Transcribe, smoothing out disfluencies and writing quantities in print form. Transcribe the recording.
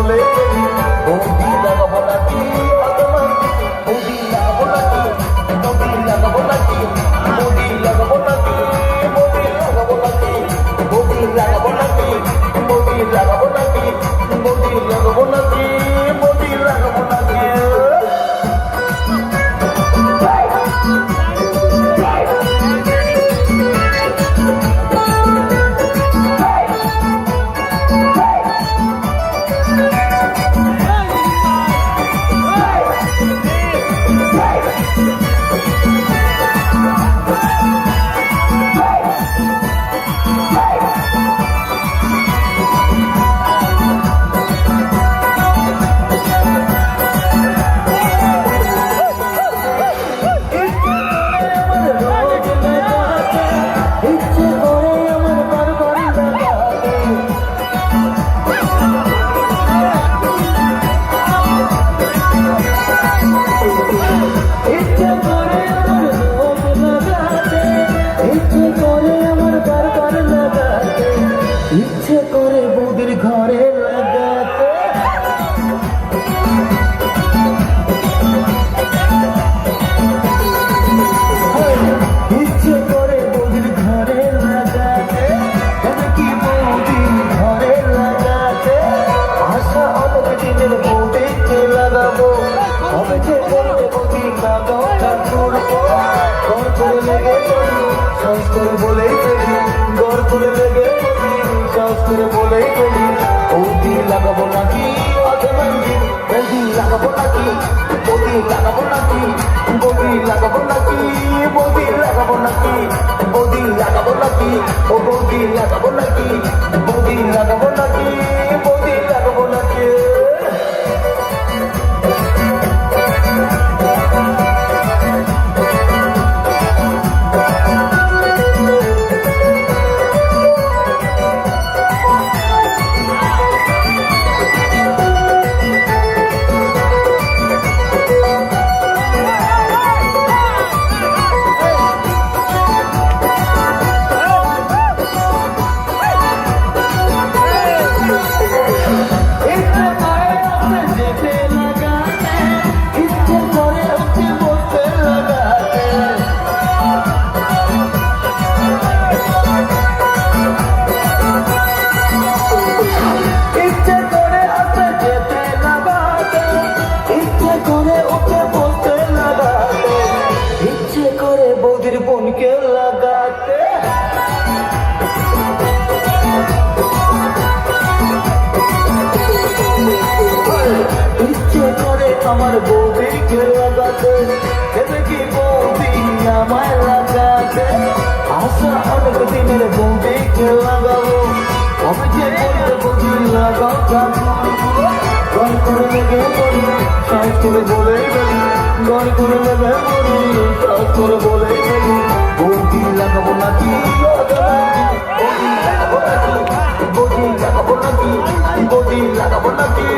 বলে বৌদি লাগাবো নাকি বৌদি লাগাবো নাকি বৌদি লাগাবো নাকি বৌদি লাগাবো নাকি বৌদি লাগাবো নাকি বৌদি লাগাবো নাকি বৌদি লাগাবো নাকি বৌদি লাগাবো নাকি বৌদি লাগাবো নাকি ইচ্ছে করে বৌদির ঘরে লাগাতে ইচ্ছে করে বৌদির ঘরে লাগাতে কি বৌদির ঘরে লাগাতে আশা অনেক দিনের বৌদিকে লাগাবো হবে যে করবে বৌদি লাগাটা করবো ঘর করে লেগে সাজ করে বলেই ফেলি ঘর করে লেগে করে বলেই ফেলি বৌদি লাগাবো নাকি বৌদি লাগাবো নাকি বৌদি লাগাবো নাকি বৌদি লাগাবো নাকি বৌদি লাগাবো নাকি বৌদি লাগাবো নাকি ও বৌদি লাগাবো নাকি বৌদি লাগাবো নাকি বৌদি লাগাবো নাকি বৌদির বোনকে লাগাতে ইচ্ছে করে আমার বৌদিকে লাগাতে দেবে কি বৌদি আমায় লাগাতে আশা অনেক দিনের বৌদিকে লাগাবো আমি যে বলতে বৌদি লাগাও ঘর করে লেগে পড়ি সাজ করে বলেই বেরি ঘর করে লেগে পড়ি সাজ করে বলেই বেরি বৌদি লাগাবো নাকি বৌদি লাগাবো নাকি বৌদি লাগাবো নাকি বৌদি লাগাবো নাকি